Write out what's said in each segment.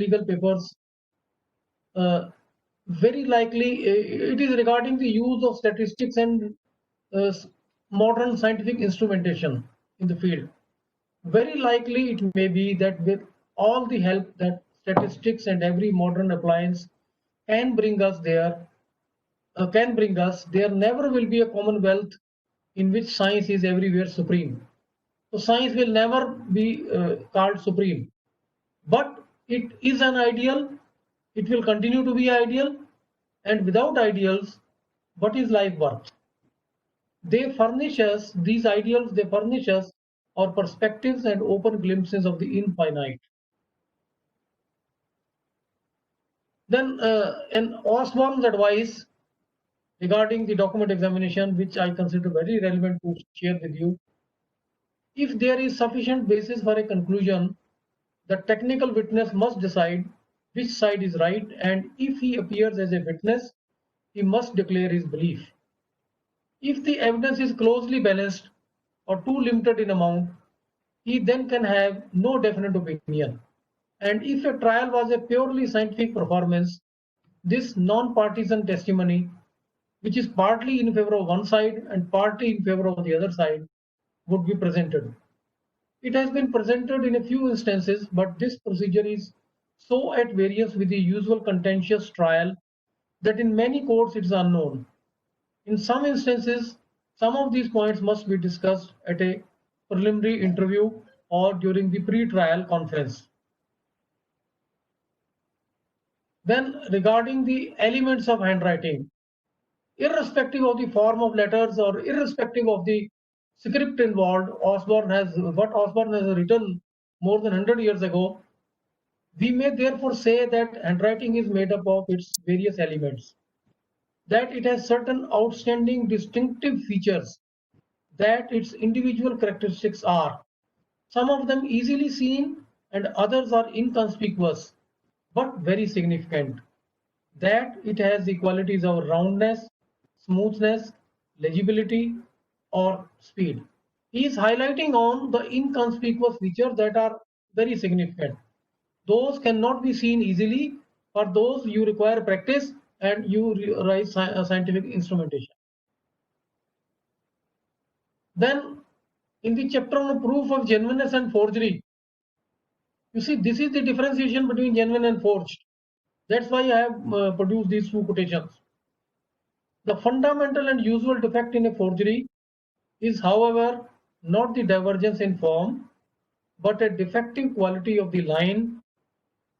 legal papers. Very likely it is regarding the use of statistics and modern scientific instrumentation in the field. Very likely it may be that with all the help that statistics and every modern appliance can bring us there never will be a commonwealth in which science is everywhere supreme. So science will never be called supreme, but it is an ideal. It will continue to be ideal, and without ideals, what is life worth? They furnish us these ideals. They furnish us our perspectives and open glimpses of the infinite. Then, an Osborne's advice regarding the document examination, which I consider very relevant to share with you. If there is sufficient basis for a conclusion, the technical witness must decide which side is right, and if he appears as a witness, he must declare his belief. If the evidence is closely balanced or too limited in amount, he then can have no definite opinion. And if a trial was a purely scientific performance, this non-partisan testimony, which is partly in favor of one side and partly in favor of the other side, would be presented. It has been presented in a few instances, but this procedure is so at variance with the usual contentious trial that in many courts it is unknown. In some instances, some of these points must be discussed at a preliminary interview or during the pre-trial conference. Then, regarding the elements of handwriting, irrespective of the form of letters or irrespective of the script involved, Osborne has written more than 100 years ago. We may therefore say that handwriting is made up of its various elements, that it has certain outstanding distinctive features, that its individual characteristics are, some of them easily seen and others are inconspicuous but very significant, that it has the qualities of roundness, smoothness, legibility, or speed. He is highlighting on the inconspicuous features that are very significant. Those cannot be seen easily. For those, you require practice and you realize scientific instrumentation. Then, in the chapter on proof of genuineness and forgery, you see, this is the differentiation between genuine and forged. That's why I have produced these two quotations. The fundamental and usual defect in a forgery is, however, not the divergence in form, but a defective quality of the line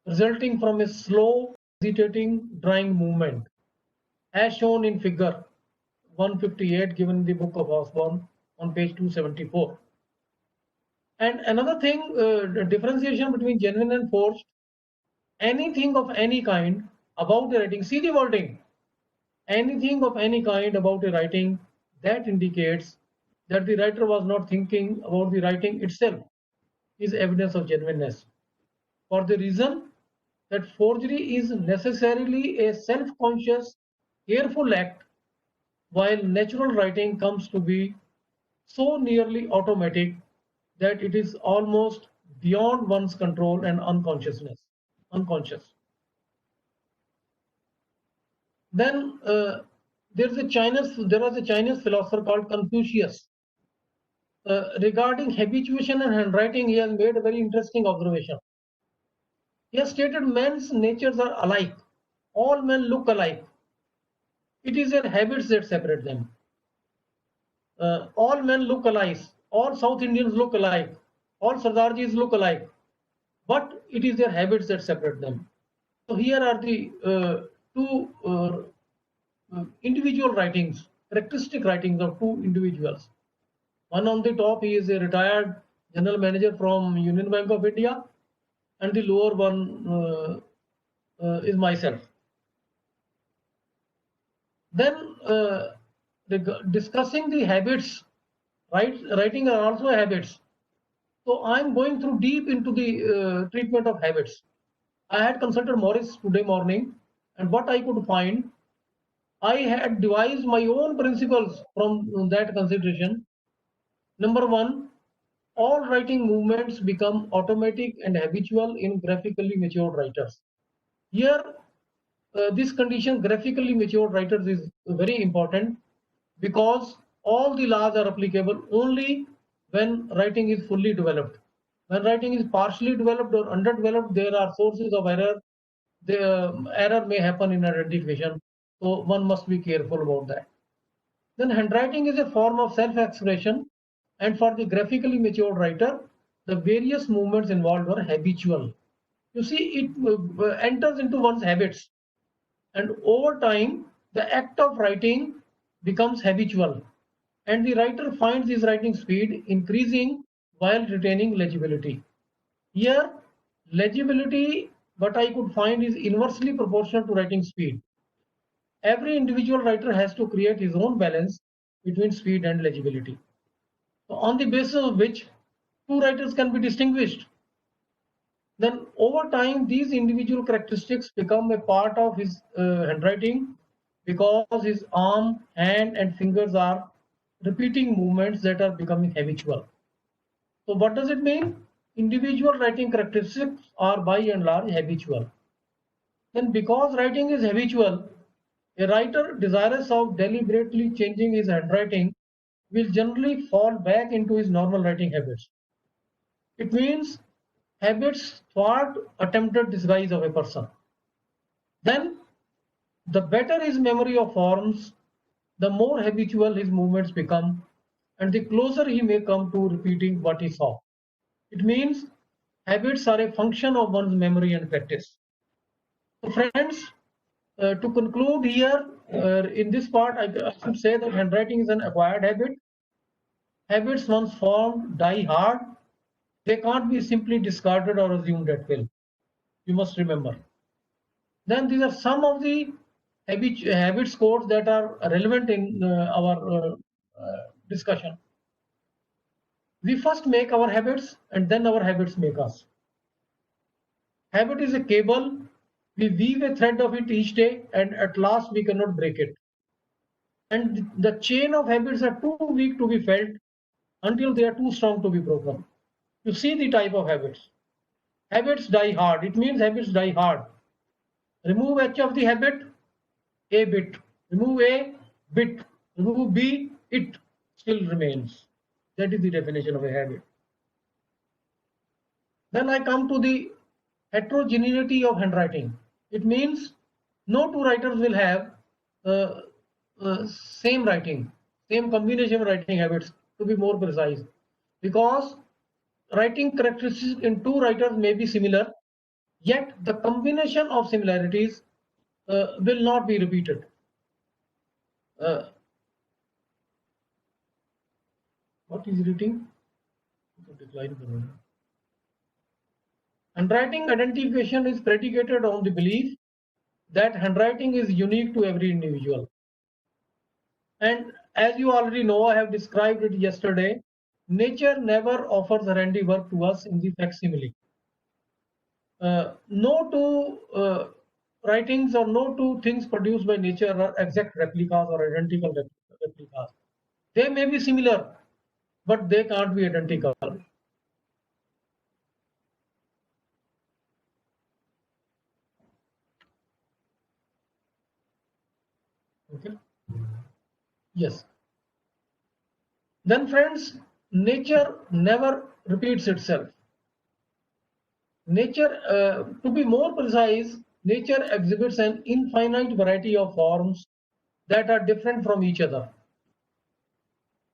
resulting from a slow, hesitating drawing movement, as shown in figure 158 given in the book of Osborne on page 274. And another thing, the differentiation between genuine and forged, anything of any kind about a writing, see the wording, anything of any kind about a writing that indicates that the writer was not thinking about the writing itself is evidence of genuineness. For the reason that forgery is necessarily a self-conscious, careful act, while natural writing comes to be so nearly automatic that it is almost beyond one's control and unconscious. Then there was a Chinese philosopher called Confucius. Regarding habituation and handwriting, he has made a very interesting observation. He has stated men's natures are alike. All men look alike. It is their habits that separate them. All men look alike. All South Indians look alike. All Sardarjis look alike. But it is their habits that separate them. So here are the two individual writings, characteristic writings of two individuals. One on the top, he is a retired general manager from Union Bank of India, and the lower one is myself. Then discussing the habits, writing are also habits. So I'm going through deep into the treatment of habits. I had consulted Morris today morning, and what I could find, I had devised my own principles from that consideration. Number one, all writing movements become automatic and habitual in graphically matured writers. Here, this condition, graphically matured writers, is very important because all the laws are applicable only when writing is fully developed. When writing is partially developed or underdeveloped, there are sources of error. The error may happen in identification, so one must be careful about that. Then handwriting is a form of self-expression, and for the graphically matured writer, the various movements involved are habitual. You see, it enters into one's habits, and over time, the act of writing becomes habitual, and the writer finds his writing speed increasing while retaining legibility. Here, legibility, what I could find, is inversely proportional to writing speed. Every individual writer has to create his own balance between speed and legibility, so on the basis of which two writers can be distinguished. Then over time, these individual characteristics become a part of his handwriting because his arm, hand, and fingers are repeating movements that are becoming habitual. So what does it mean? Individual writing characteristics are by and large habitual. Then because writing is habitual, a writer desirous of deliberately changing his handwriting will generally fall back into his normal writing habits. It means habits thwart attempted disguise of a person. Then, the better his memory of forms, the more habitual his movements become, and the closer he may come to repeating what he saw. It means habits are a function of one's memory and practice. So, friends, to conclude here, in this part, I should say that handwriting is an acquired habit. Habits once formed die hard. They can't be simply discarded or assumed at will. You must remember. Then these are some of the habit scores that are relevant in our discussion. We first make our habits and then our habits make us. Habit is a cable. We weave a thread of it each day and at last we cannot break it. And the chain of habits are too weak to be felt until they are too strong to be broken. You see the type of habits. Habits die hard. It means habits die hard. Remove H of the habit, A bit. Remove A, bit. Remove B, it still remains. That is the definition of a habit. Then I come to the heterogeneity of handwriting. It means no two writers will have same writing, same combination of writing habits, to be more precise, because writing characteristics in two writers may be similar, yet the combination of similarities will not be repeated. What is reading? Handwriting identification is predicated on the belief that handwriting is unique to every individual. And as you already know, I have described it yesterday, nature never offers her handiwork to us in the facsimile. No two writings or no two things produced by nature are exact replicas or identical replicas. They may be similar, but they can't be identical. Okay. Yes. Then friends, nature never repeats itself. Nature, to be more precise, nature exhibits an infinite variety of forms that are different from each other,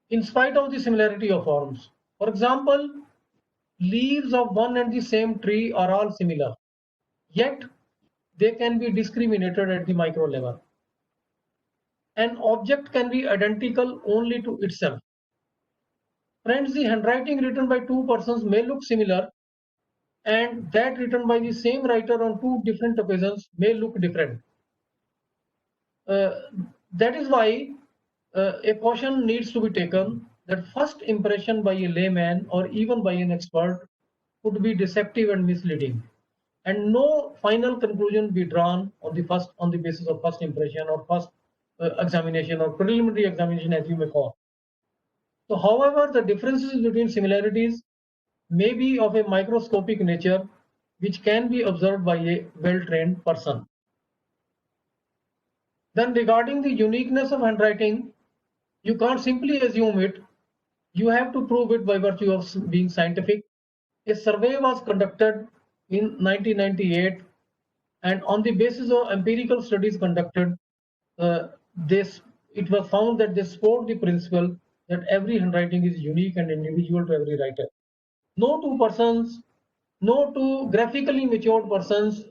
in spite of the similarity of forms. For example, leaves of one and the same tree are all similar, yet they can be discriminated at the micro level. An object can be identical only to itself. Friends, the handwriting written by two persons may look similar, and that written by the same writer on two different occasions may look different. That is why a caution needs to be taken that first impression by a layman or even by an expert could be deceptive and misleading, and no final conclusion be drawn on the basis of first impression or first examination or preliminary examination, as you may call. So, however, the differences between similarities may be of a microscopic nature, which can be observed by a well-trained person. Then regarding the uniqueness of handwriting, you can't simply assume it. You have to prove it by virtue of being scientific. A survey was conducted in 1998, and on the basis of empirical studies conducted, this it was found that they support the principle that every handwriting is unique and individual to every writer. No two persons, no two graphically matured persons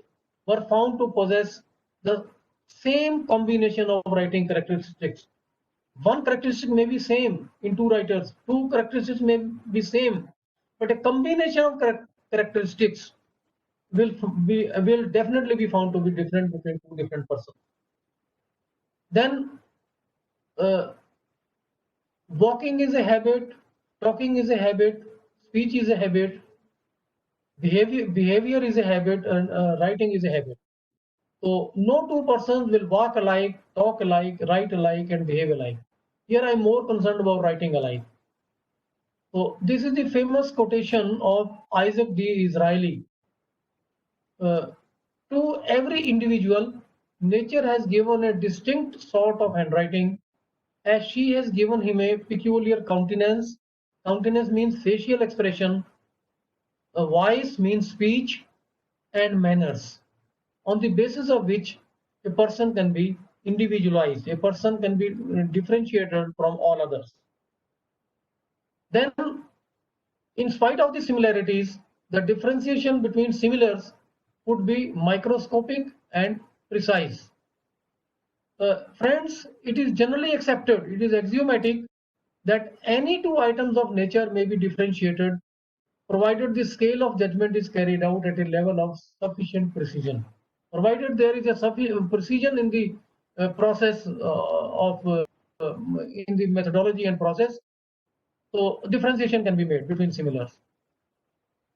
were found to possess the same combination of writing characteristics. One characteristic may be same in two writers, two characteristics may be same, but a combination of characteristics will definitely be found to be different between two different persons. Then walking is a habit, talking is a habit, speech is a habit, behavior is a habit, and writing is a habit. So no two persons will walk alike, talk alike, write alike, and behave alike. Here I'm more concerned about writing alike. So this is the famous quotation of Isaac D. Israeli. To every individual, nature has given a distinct sort of handwriting, as she has given him a peculiar countenance. Countenance means facial expression. A voice means speech, and manners, on the basis of which a person can be individualized, a person can be differentiated from all others. Then, in spite of the similarities, the differentiation between similars would be microscopic and precise. Friends, it is generally accepted, it is axiomatic that any two items of nature may be differentiated provided the scale of judgment is carried out at a level of sufficient precision. Provided there is a sufficient precision in the process in the methodology and process, so differentiation can be made between similars.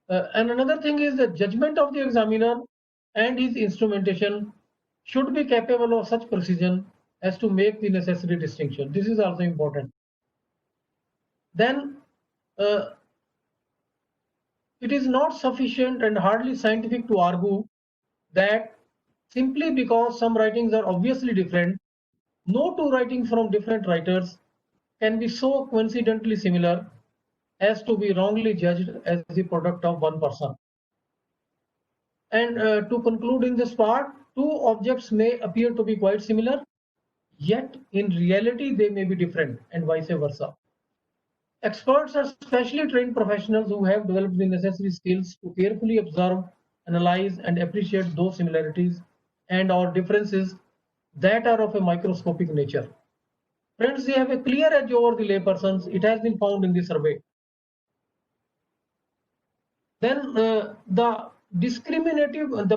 And another thing is the judgment of the examiner and his instrumentation should be capable of such precision as to make the necessary distinction. This is also important. Then it is not sufficient and hardly scientific to argue that simply because some writings are obviously different, no two writings from different writers can be so coincidentally similar as to be wrongly judged as the product of one person. And to conclude in this part, two objects may appear to be quite similar, yet in reality they may be different, and vice versa. Experts are specially trained professionals who have developed the necessary skills to carefully observe, analyze, and appreciate those similarities and or differences that are of a microscopic nature. Friends, they have a clear edge over the laypersons. It has been found in the survey. Then the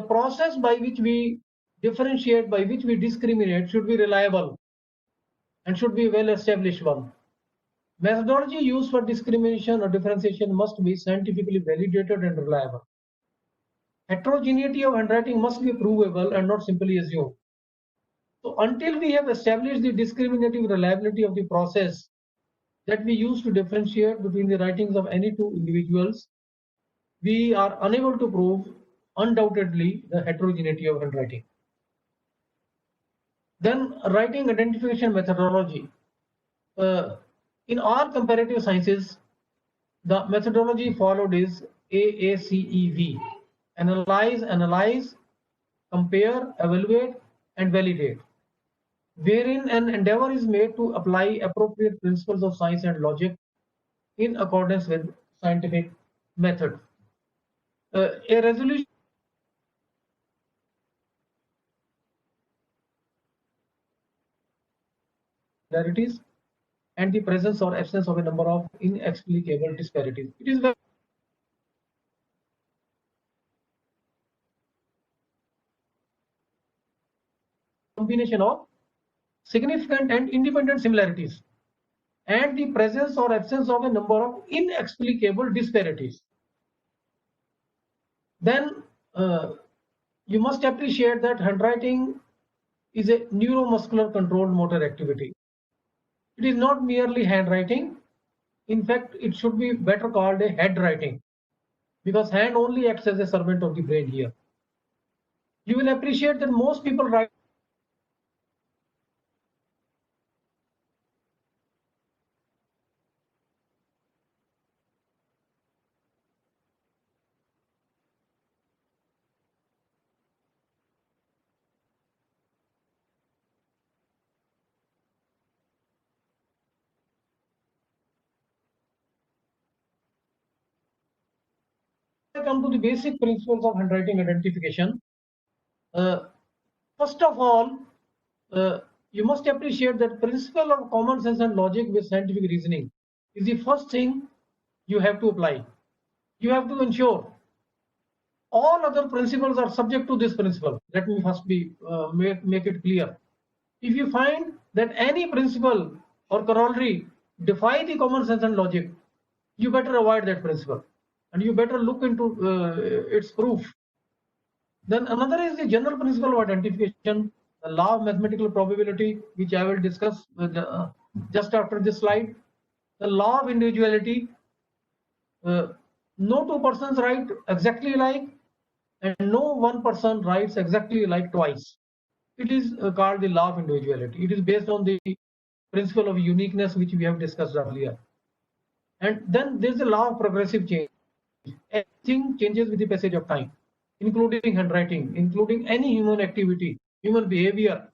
process by which we differentiate, by which we discriminate, should be reliable and should be a well-established one. Methodology used for discrimination or differentiation must be scientifically validated and reliable. Heterogeneity of handwriting must be provable and not simply assumed. So until we have established the discriminative reliability of the process that we use to differentiate between the writings of any two individuals, we are unable to prove undoubtedly the heterogeneity of handwriting. Then writing identification methodology. In all comparative sciences, the methodology followed is AACEV: analyze, compare, evaluate, and validate, wherein an endeavor is made to apply appropriate principles of science and logic in accordance with scientific method. A resolution similarities and the presence or absence of a number of inexplicable disparities. It is very combination of significant and independent similarities and the presence or absence of a number of inexplicable disparities. Then you must appreciate that handwriting is a neuromuscular controlled motor activity. It is not merely handwriting. In fact, it should be better called a head writing. because hand only acts as a servant of the brain here. You will appreciate that most people write come to the basic principles of handwriting identification. First of all, you must appreciate that principle of common sense and logic with scientific reasoning is the first thing you have to apply. You have to ensure all other principles are subject to this principle. Let me first make it clear. If you find that any principle or corollary defy the common sense and logic, you better avoid that principle and you better look into its proof. Then another is the general principle of identification, the law of mathematical probability, which I will discuss just after this slide. The law of individuality. No two persons write exactly alike, and no one person writes exactly like twice. It is called the law of individuality. It is based on the principle of uniqueness, which we have discussed earlier. And then there is a law of progressive change. Everything changes with the passage of time, including handwriting, including any human activity, human behavior,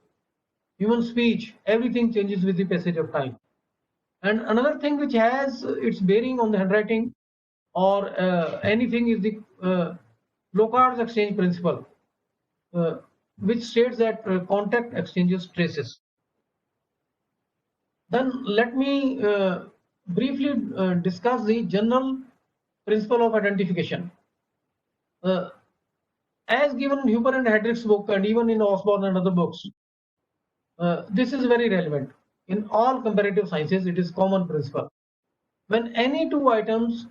human speech. Everything changes with the passage of time. And another thing which has its bearing on the handwriting or anything is the Locard's exchange principle, which states that contact exchanges traces. Then let me briefly discuss the general principle of identification. As given in Huber and Hedrick's book and even in Osborne and other books, this is very relevant. In all comparative sciences, it is common principle. When any two items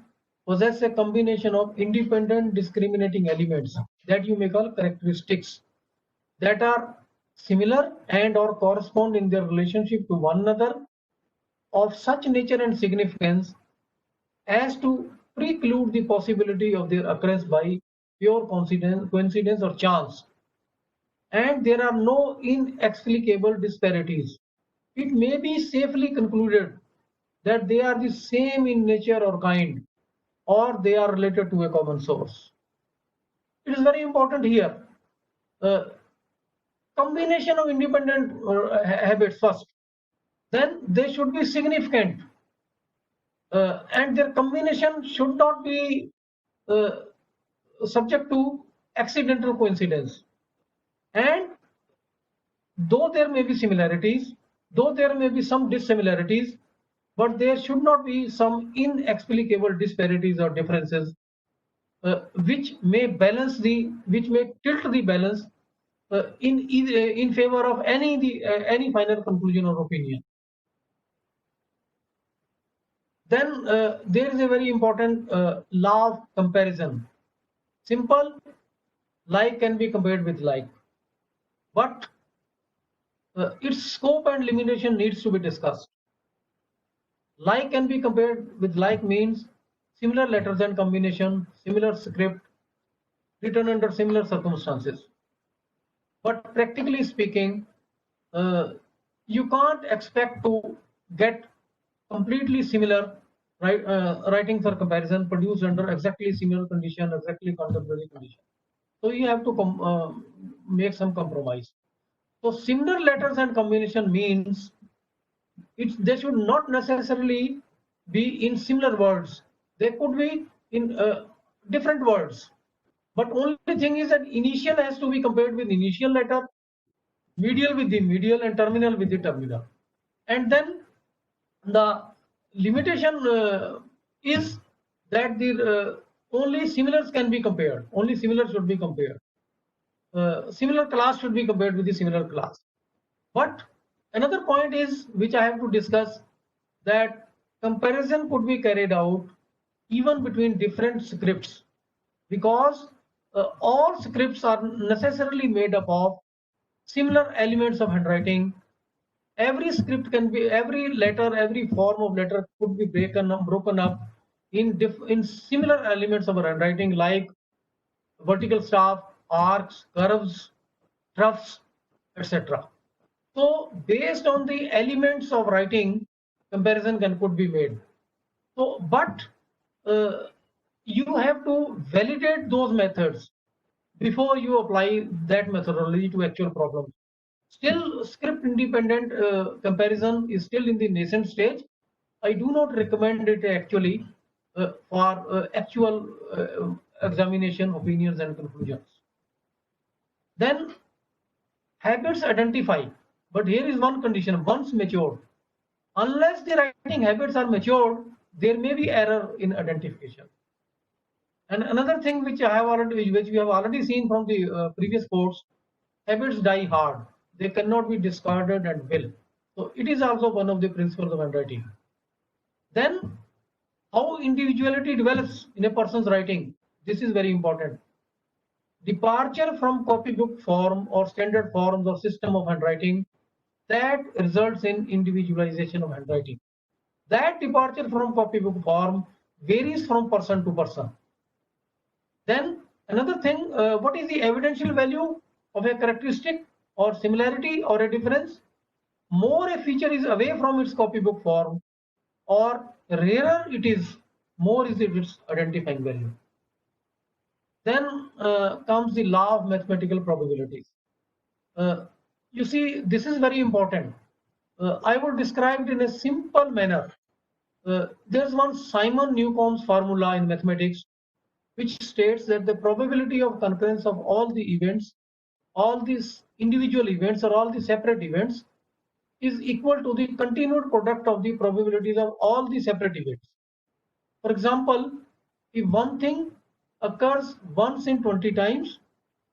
possess a combination of independent discriminating elements that you may call characteristics that are similar and or correspond in their relationship to one another of such nature and significance as to preclude the possibility of their occurrence by pure coincidence or chance, and there are no inexplicable disparities, it may be safely concluded that they are the same in nature or kind, or they are related to a common source. It is very important here. Combination of independent habits first, then they should be significant, and their combination should not be subject to accidental coincidence. And though there may be similarities, though there may be some dissimilarities, but there should not be some inexplicable disparities or differences which may tilt the balance in favor of any final conclusion or opinion. Then there is a very important law of comparison. Simple, like can be compared with like, but its scope and limitation needs to be discussed. Like can be compared with like means similar letters and combination, similar script, written under similar circumstances. But practically speaking, you can't expect to get completely similar writing for comparison produced under exactly similar condition, exactly contemporary condition. So you have to make some compromise. So similar letters and combination means they should not necessarily be in similar words. They could be in different words. But only thing is that initial has to be compared with initial letter, medial with the medial, and terminal with the terminal. And then the limitation is that the only similars can be compared. Only similars should be compared. Similar class should be compared with the similar class. But another point is, which I have to discuss, that comparison could be carried out even between different scripts, because all scripts are necessarily made up of similar elements of handwriting. Every script can be, every letter, every form of letter could be broken up in similar elements of handwriting like vertical staff, arcs, curves, troughs, etc. So based on the elements of writing, comparison could be made. So, but you have to validate those methods before you apply that methodology to actual problems. Still, script independent comparison is still in the nascent stage. I do not recommend it actually for actual examination, opinions, and conclusions. Then habits identify, but here is one condition: once matured, unless the writing habits are matured, there may be error in identification. And another thing which which we have already seen from the previous course, habits die hard. They cannot be discarded at will. So it is also one of the principles of handwriting. Then how individuality develops in a person's writing. This is very important. Departure from copybook form or standard forms or system of handwriting, that results in individualization of handwriting. That departure from copybook form varies from person to person. Then another thing, what is the evidential value of a characteristic or similarity or a difference? More a feature is away from its copybook form, or rarer it is, more is its identifying value. Then comes the law of mathematical probabilities. You see, this is very important. I will describe it in a simple manner. There's one Simon Newcomb's formula in mathematics, which states that the probability of concurrence of all the events, all these individual events or all the separate events, is equal to the continued product of the probabilities of all the separate events. For example, if one thing occurs once in 20 times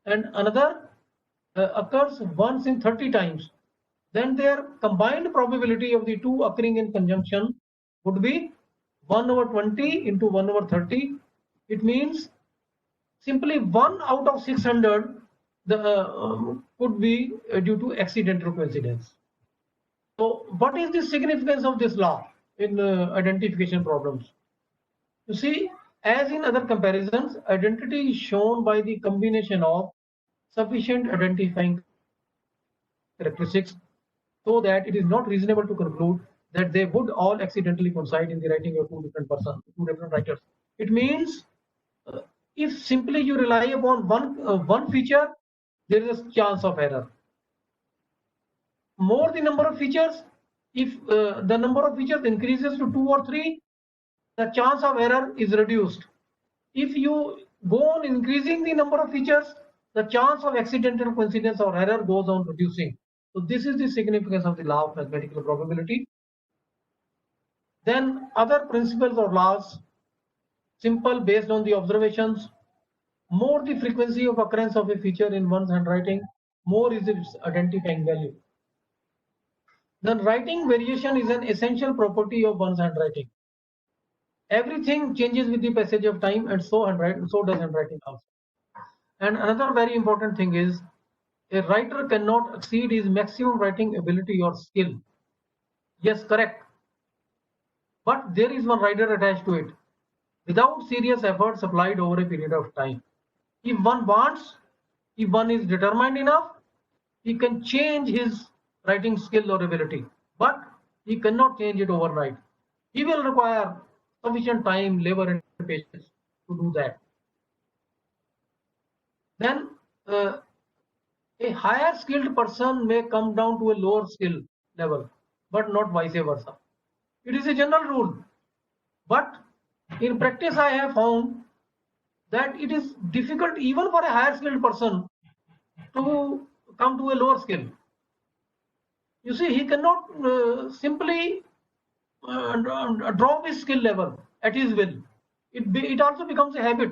and another occurs once in 30 times, then their combined probability of the two occurring in conjunction would be 1 over 20 into 1 over 30. It means simply 1 out of 600 could be due to accidental coincidence. So what is the significance of this law in identification problems? You see, as in other comparisons, identity is shown by the combination of sufficient identifying characteristics so that it is not reasonable to conclude that they would all accidentally coincide in the writing of two different writers. It means if simply you rely upon one feature, there is a chance of error. More the number of features, if the number of features increases to 2 or 3, the chance of error is reduced. If you go on increasing the number of features, the chance of accidental coincidence or error goes on reducing. So this is the significance of the law of mathematical probability. Then other principles or laws, simple, based on the observations. More the frequency of occurrence of a feature in one's handwriting, more is its identifying value. Then writing variation is an essential property of one's handwriting. Everything changes with the passage of time, and so does handwriting also. And another very important thing is, a writer cannot exceed his maximum writing ability or skill. Yes, correct. But there is one rider attached to it, without serious efforts applied over a period of time. If one wants, if one is determined enough, he can change his writing skill or ability, but he cannot change it overnight. He will require sufficient time, labor, and patience to do that. Then a higher skilled person may come down to a lower skill level, but not vice versa. It is a general rule, but in practice I have found that it is difficult even for a higher skilled person to come to a lower skill. You see, he cannot simply drop his skill level at his will. It also becomes a habit.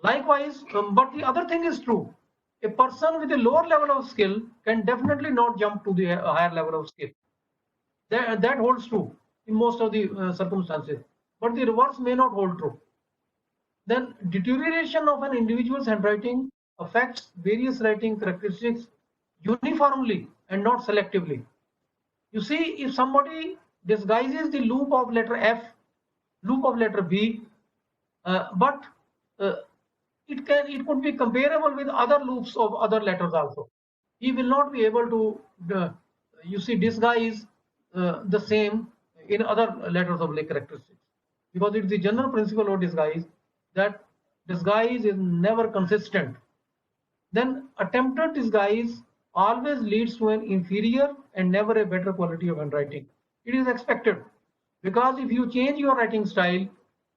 Likewise, but the other thing is true. A person with a lower level of skill can definitely not jump to the higher level of skill. That holds true in most of the circumstances, but the reverse may not hold true. Then deterioration of an individual's handwriting affects various writing characteristics uniformly and not selectively. You see, if somebody disguises the loop of letter F loop of letter B, but it could be comparable with other loops of other letters also. He will not be able to you see disguise the same in other letters of Lake characteristics, because it's the general principle of disguise that disguise is never consistent. Then attempted disguise always leads to an inferior and never a better quality of handwriting. It is expected, because if you change your writing style,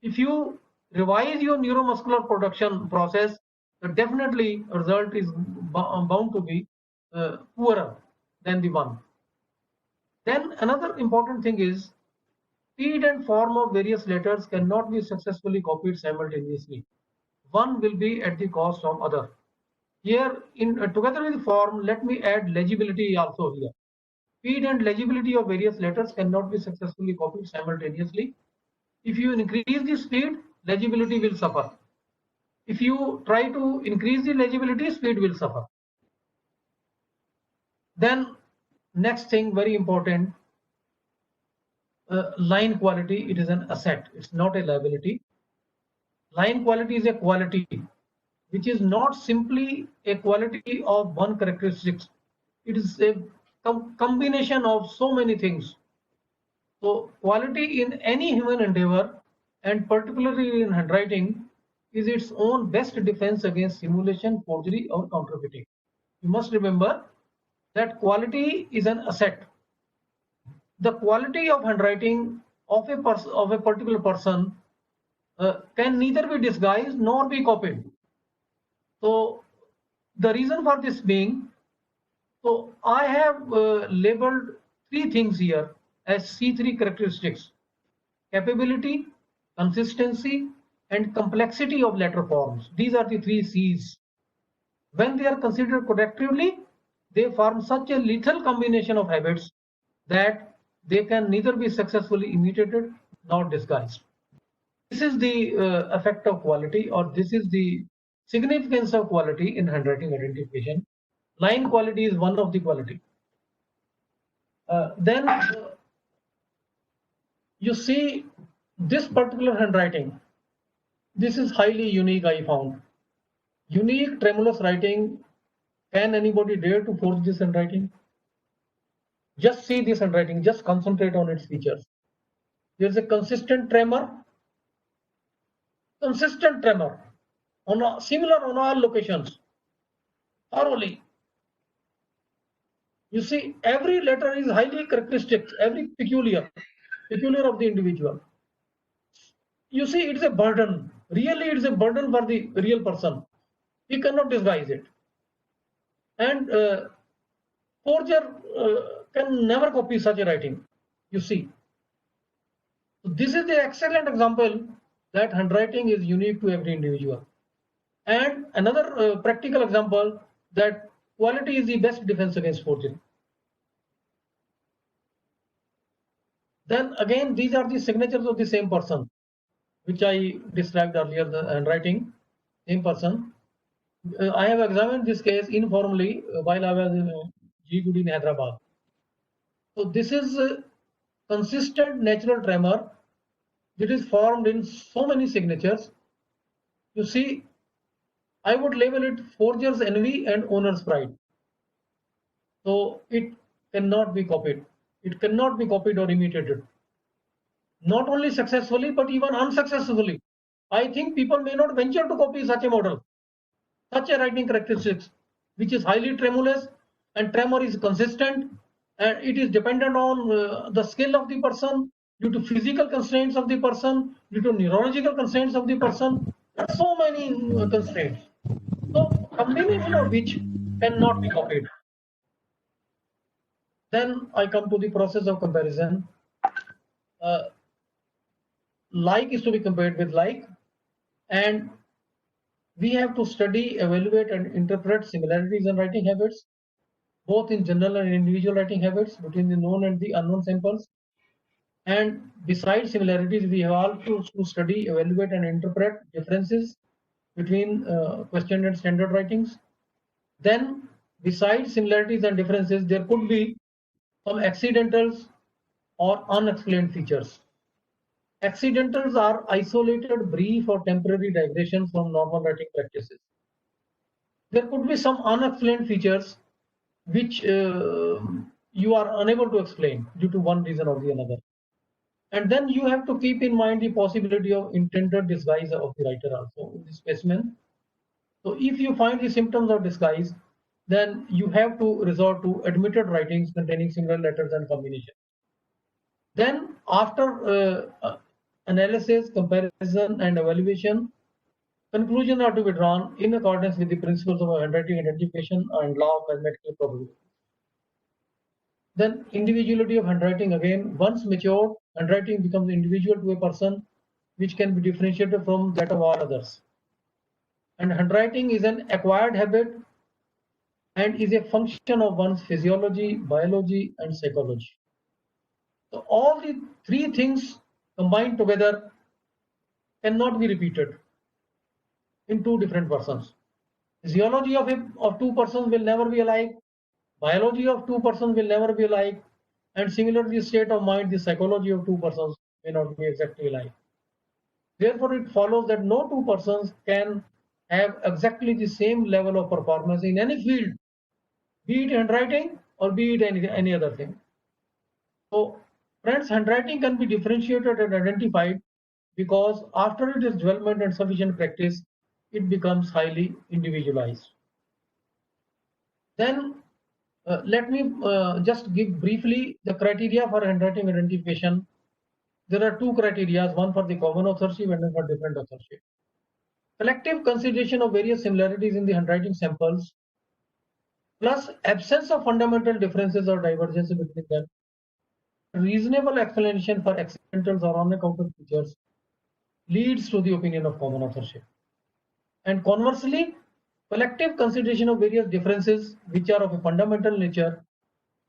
if you revise your neuromuscular production process, definitely result is bound to be poorer than the one. Then another important thing is speed and form of various letters cannot be successfully copied simultaneously. One will be at the cost of other. Here, in together with form, let me add legibility also here. Speed and legibility of various letters cannot be successfully copied simultaneously. If you increase the speed, legibility will suffer. If you try to increase the legibility, speed will suffer. Then next thing, very important, line quality. It is an asset. It's not a liability. Line quality is a quality which is not simply a quality of one characteristic. It is a combination of so many things. So quality in any human endeavor, and particularly in handwriting, is its own best defense against simulation, forgery, or counterfeiting. You must remember that quality is an asset. The quality of handwriting of a particular person can neither be disguised nor be copied. So the reason for this being, so I have labeled three things here as C3 characteristics: capability, consistency, and complexity of letter forms. These are the three C's. When they are considered collectively, they form such a lethal combination of habits that they can neither be successfully imitated nor disguised. This is the effect of quality, or this is the significance of quality in handwriting identification. Line quality is one of the quality. Then you see this particular handwriting. This is highly unique, I found. Unique tremulous writing. Can anybody dare to forge this handwriting? Just see this handwriting, just concentrate on its features. There's a consistent tremor on similar on all locations, thoroughly. You see, every letter is highly characteristic, every peculiar of the individual. You see, it's a burden. Really, it's a burden for the real person. He cannot disguise it. And forger can never copy such a writing. You see, this is the excellent example that handwriting is unique to every individual. And another practical example that quality is the best defense against forgery. Then again, these are the signatures of the same person, which I described earlier, the handwriting, same person. I have examined this case informally while I was in G. Good in Hyderabad. So this is a consistent natural tremor that is formed in so many signatures. You see, I would label it forger's envy and owner's pride. So it cannot be copied. It cannot be copied or imitated. Not only successfully, but even unsuccessfully. I think people may not venture to copy such a model, such a writing characteristics, which is highly tremulous, and tremor is consistent, and it is dependent on the skill of the person, due to physical constraints of the person, due to neurological constraints of the person. There are so many constraints. So combination of which cannot be copied. Then I come to the process of comparison. Like is to be compared with like, and we have to study, evaluate, and interpret similarities in writing habits, both in general and individual writing habits between the known and the unknown samples. And besides similarities, we have also to study, evaluate, and interpret differences between questioned and standard writings. Then, besides similarities and differences, there could be some accidentals or unexplained features. Accidentals are isolated, brief, or temporary digressions from normal writing practices. There could be some unexplained features which you are unable to explain due to one reason or the another. And then you have to keep in mind the possibility of intended disguise of the writer also in the specimen. So if you find the symptoms of disguise, then you have to resort to admitted writings containing similar letters and combinations. Then after analysis, comparison, and evaluation, conclusions are to be drawn in accordance with the principles of handwriting identification and law of mathematical probability. Then individuality of handwriting, again, once matured, handwriting becomes individual to a person, which can be differentiated from that of all others. And handwriting is an acquired habit and is a function of one's physiology, biology, and psychology. So all the three things combined together cannot be repeated in two different persons. Physiology of two persons will never be alike. Biology of two persons will never be alike. And similarly, state of mind, the psychology of two persons may not be exactly alike. Therefore, it follows that no two persons can have exactly the same level of performance in any field, be it handwriting or be it any other thing. So, friends, handwriting can be differentiated and identified because after its development and sufficient practice, it becomes highly individualized. Then let me just give briefly the criteria for handwriting identification. There are two criteria, one for the common authorship and one for different authorship. Collective consideration of various similarities in the handwriting samples, plus absence of fundamental differences or divergences between them, reasonable explanation for accidentals or unaccounted features, leads to the opinion of common authorship. And conversely, collective consideration of various differences which are of a fundamental nature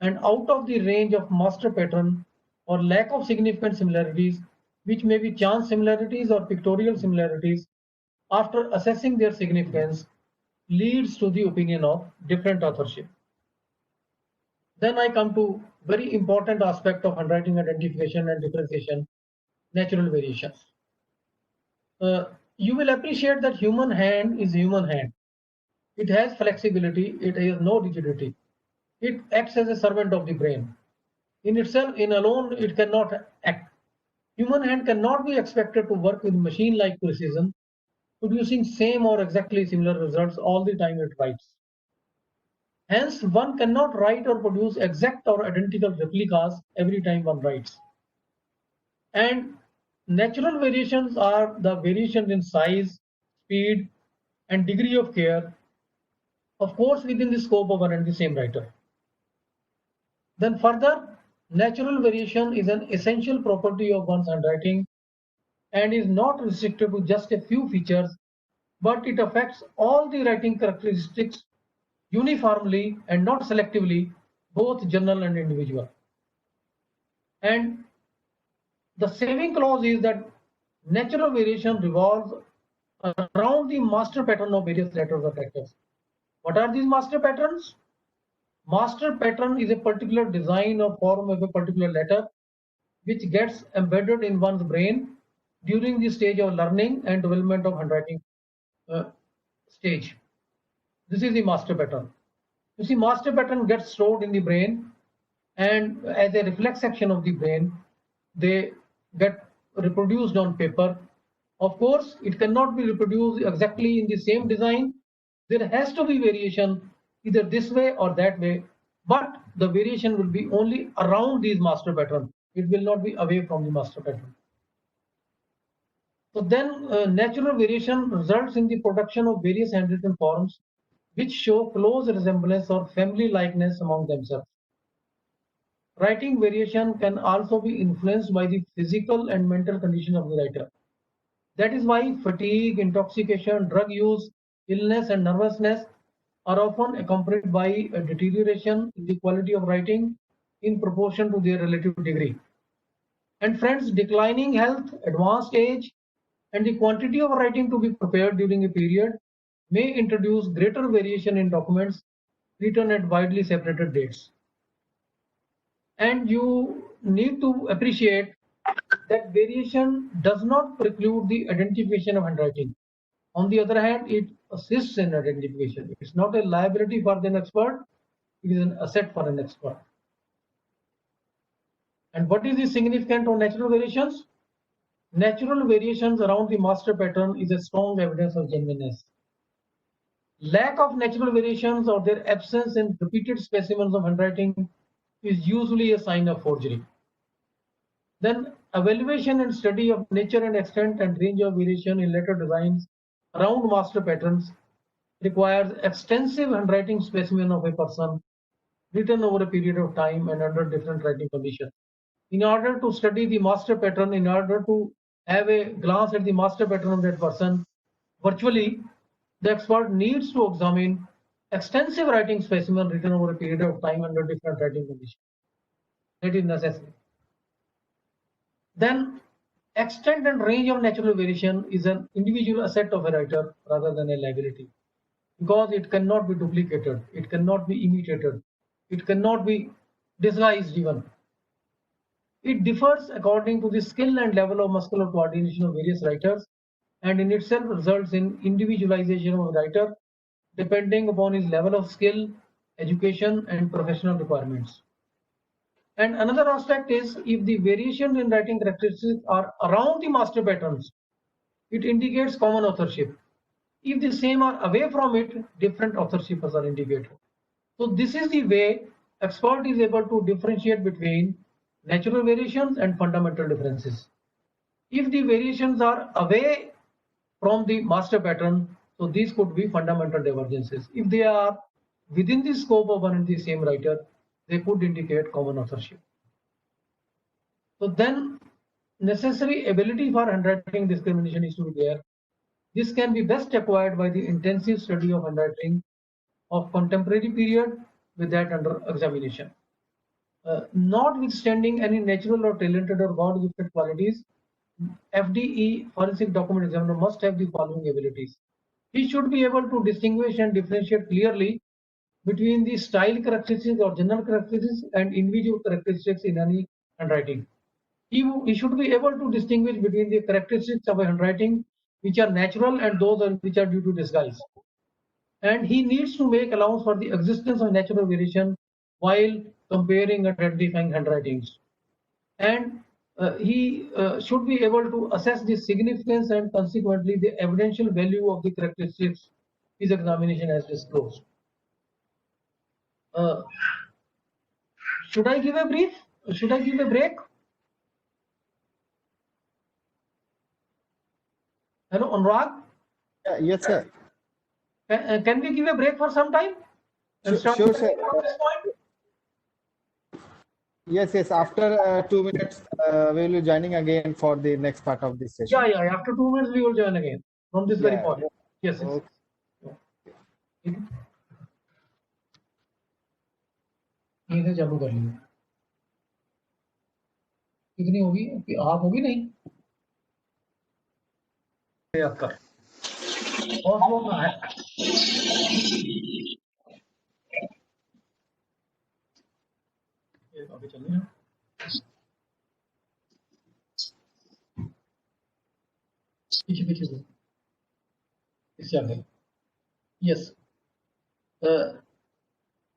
and out of the range of master pattern or lack of significant similarities, which may be chance similarities or pictorial similarities, after assessing their significance, leads to the opinion of different authorship. Then I come to very important aspect of handwriting identification and differentiation, natural variations. You will appreciate that human hand is human hand. It has flexibility, it has no rigidity. It acts as a servant of the brain. In itself, in alone, it cannot act. Human hand cannot be expected to work with machine-like precision, producing same or exactly similar results all the time it writes. Hence, one cannot write or produce exact or identical replicas every time one writes. And natural variations are the variations in size, speed, and degree of care, of course, within the scope of one and the same writer. Then further, natural variation is an essential property of one's handwriting and is not restricted to just a few features, but it affects all the writing characteristics uniformly and not selectively, both general and individual. And the saving clause is that natural variation revolves around the master pattern of various letters or characters. What are these master patterns? Master pattern is a particular design or form of a particular letter which gets embedded in one's brain during the stage of learning and development of handwriting stage. This is the master pattern. You see, master pattern gets stored in the brain, and as a reflex action of the brain, they get reproduced on paper. Of course, it cannot be reproduced exactly in the same design. There has to be variation either this way or that way, but the variation will be only around these master pattern. It will not be away from the master pattern. So then natural variation results in the production of various handwritten forms which show close resemblance or family likeness among themselves. Writing variation can also be influenced by the physical and mental condition of the writer. That is why fatigue, intoxication, drug use, illness, and nervousness are often accompanied by a deterioration in the quality of writing in proportion to their relative degree. And friends, declining health, advanced age, and the quantity of writing to be prepared during a period may introduce greater variation in documents written at widely separated dates. And you need to appreciate that variation does not preclude the identification of handwriting. On the other hand, it assists in identification. It's not a liability for the expert, it is an asset for an expert. And what is the significance of natural variations? Natural variations around the master pattern is a strong evidence of genuineness. Lack of natural variations or their absence in repeated specimens of handwriting is usually a sign of forgery. Then evaluation and study of nature and extent and range of variation in letter designs around master patterns requires extensive handwriting specimen of a person written over a period of time and under different writing conditions. In order to study the master pattern, in order to have a glance at the master pattern of that person, virtually the expert needs to examine extensive writing specimen written over a period of time under different writing conditions. That is necessary. Then extent and range of natural variation is an individual asset of a writer rather than a liability, because it cannot be duplicated, it cannot be imitated, it cannot be disguised even. It differs according to the skill and level of muscular coordination of various writers, and in itself results in individualization of a writer depending upon his level of skill, education, and professional requirements. And another aspect is, if the variations in writing characteristics are around the master patterns, it indicates common authorship. If the same are away from it, different authorships are indicated. So this is the way expert is able to differentiate between natural variations and fundamental differences. If the variations are away from the master pattern, so these could be fundamental divergences. If they are within the scope of one and the same writer, they could indicate common authorship. So then necessary ability for handwriting discrimination is to be there. This can be best acquired by the intensive study of handwriting of contemporary period with that under examination. Notwithstanding any natural or talented or God-gifted qualities, FDE, forensic document examiner, must have the following abilities. He should be able to distinguish and differentiate clearly between the style characteristics or general characteristics and individual characteristics in any handwriting. He should be able to distinguish between the characteristics of a handwriting which are natural and those which are due to disguise. And he needs to make allowance for the existence of natural variation while comparing and identifying handwritings. And he should be able to assess the significance and consequently the evidential value of the characteristics his examination has disclosed. Should I give a brief? Should I give a break? Hello, Anurag? Yes, sir. Can we give a break for some time? Sure, sir. Yes, After 2 minutes, we will be joining again for the next part of this session. Yeah. After 2 minutes, we will join again from this very point. Yes. ये चालू कर लीजिए. कितनी होगी? आप होगी नहीं? आपका और वो कहाँ है? आगे चलिए. पीछे इससे आगे. Yes.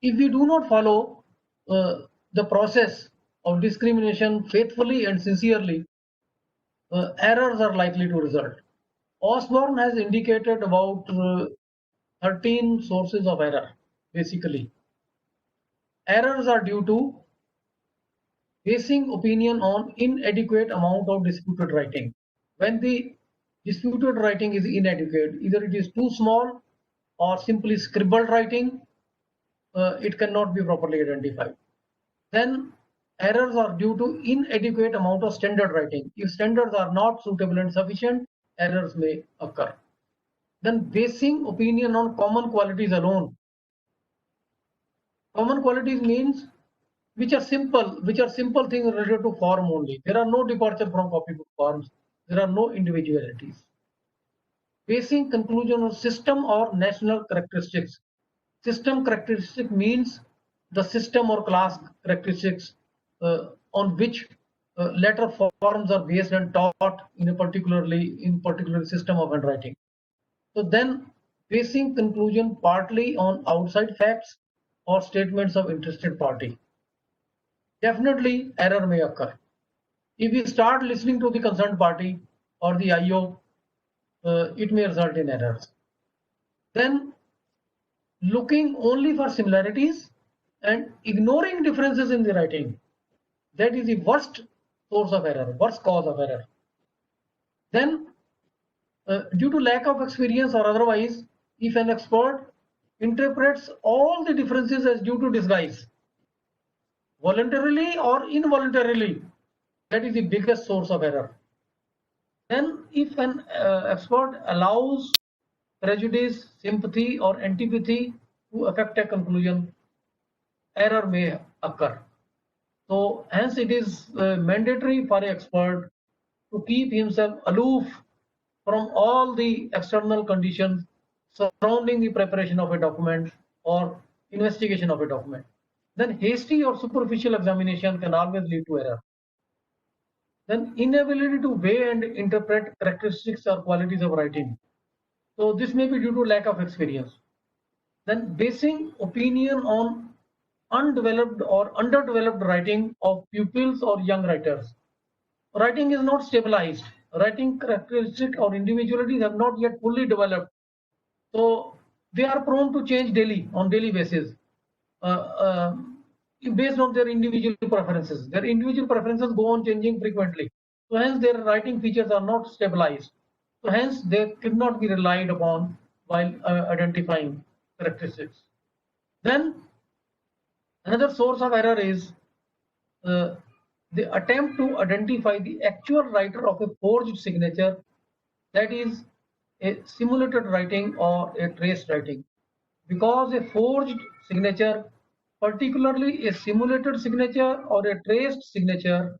If we do not follow the process of discrimination faithfully and sincerely, errors are likely to result. Osborne has indicated about 13 sources of error. Basically, errors are due to basing opinion on inadequate amount of disputed writing. When the disputed writing is inadequate, either it is too small or simply scribbled writing, it cannot be properly identified. Then errors are due to inadequate amount of standard writing. If standards are not suitable and sufficient, errors may occur. Then basing opinion on common qualities alone. Common qualities means which are simple things related to form only. There are no departure from copybook forms. There are no individualities. Basing conclusion on system or national characteristics. System characteristic means the system or class characteristics on which letter forms are based and taught in a particular system of handwriting. So then basing conclusion partly on outside facts or statements of interested party. Definitely error may occur. If we start listening to the concerned party or the IO, it may result in errors. Then looking only for similarities and ignoring differences in the writing, that is the worst source of error, worst cause of error. Then due to lack of experience or otherwise, if an expert interprets all the differences as due to disguise, voluntarily or involuntarily, that is the biggest source of error. Then if an expert allows prejudice, sympathy or antipathy to affect a conclusion, error may occur. So hence it is mandatory for an expert to keep himself aloof from all the external conditions surrounding the preparation of a document or investigation of a document. Then hasty or superficial examination can always lead to error. Then inability to weigh and interpret characteristics or qualities of writing. So this may be due to lack of experience. Then basing opinion on undeveloped or underdeveloped writing of pupils or young writers. Writing is not stabilized. Writing characteristics or individualities have not yet fully developed. So they are prone to change on daily basis, based on their individual preferences. Their individual preferences go on changing frequently. So hence their writing features are not stabilized. So hence they cannot be relied upon while identifying characteristics. Then another source of error is the attempt to identify the actual writer of a forged signature, that is a simulated writing or a traced writing. Because a forged signature, particularly a simulated signature or a traced signature,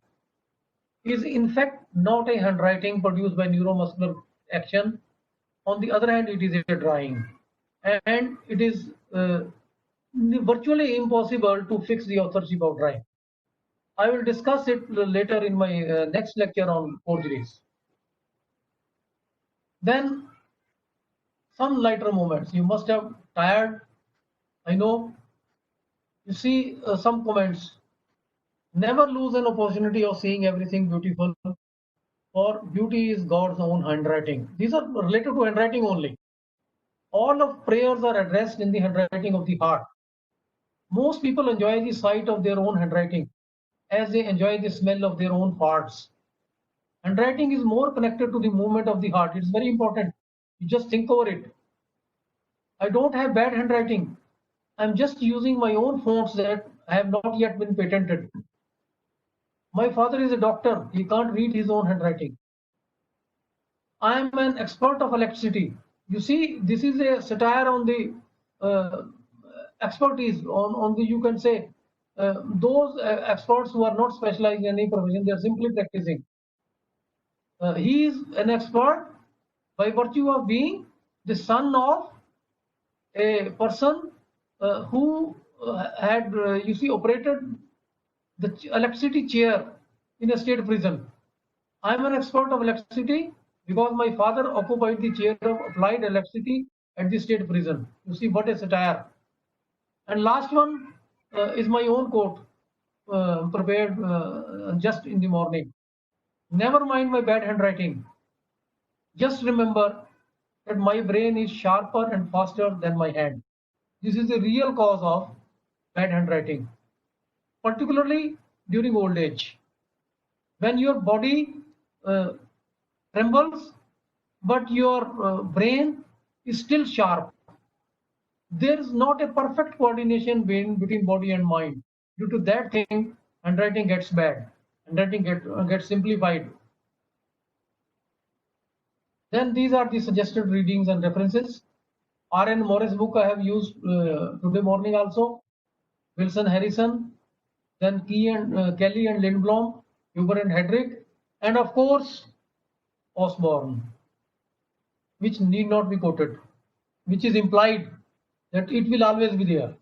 is in fact not a handwriting produced by neuromuscular action. On the other hand, it is a drawing, and it is virtually impossible to fix the authorship of drawing. I will discuss it later in my next lecture on forgeries. Then some lighter moments. You must have tired, I know. You see some comments. Never lose an opportunity of seeing everything beautiful, for beauty is God's own handwriting. These are related to handwriting only. All of prayers are addressed in the handwriting of the heart. Most people enjoy the sight of their own handwriting as they enjoy the smell of their own farts. Handwriting is more connected to the movement of the heart. It's very important. You just think over it. I don't have bad handwriting. I'm just using my own fonts that have not yet been patented. My father is a doctor. He can't read his own handwriting. I am an expert of electricity. You see, this is a satire on the expertise, on the, you can say, those experts who are not specialized in any profession, they are simply practicing. He is an expert by virtue of being the son of a person who had, you see, operated the electricity chair in a state prison. I am an expert of electricity because my father occupied the chair of applied electricity at the state prison. You see, what a satire. And last one is my own quote, prepared just in the morning. Never mind my bad handwriting. Just remember that my brain is sharper and faster than my hand. This is the real cause of bad handwriting, particularly during old age. When your body trembles, but your brain is still sharp. There is not a perfect coordination between body and mind. Due to that thing, handwriting gets bad. Handwriting gets simplified. Then these are the suggested readings and references. R.N. Morris book I have used today morning also. Wilson Harrison, then Kelly and Lindblom, Huber and Hedrick, and of course Osborne, which need not be quoted, which is implied that it will always be there.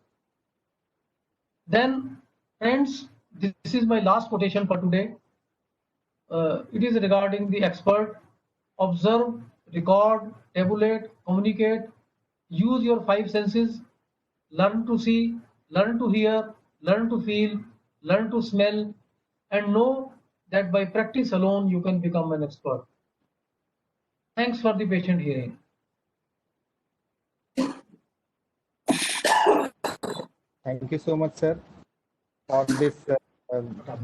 Then friends, this is my last quotation for today. it is regarding the expert. Observe, record, tabulate, communicate, use your five senses, learn to see, learn to hear, learn to feel, learn to smell, and know that by practice alone you can become an expert. Thanks for the patient hearing. Thank you so much, sir, for this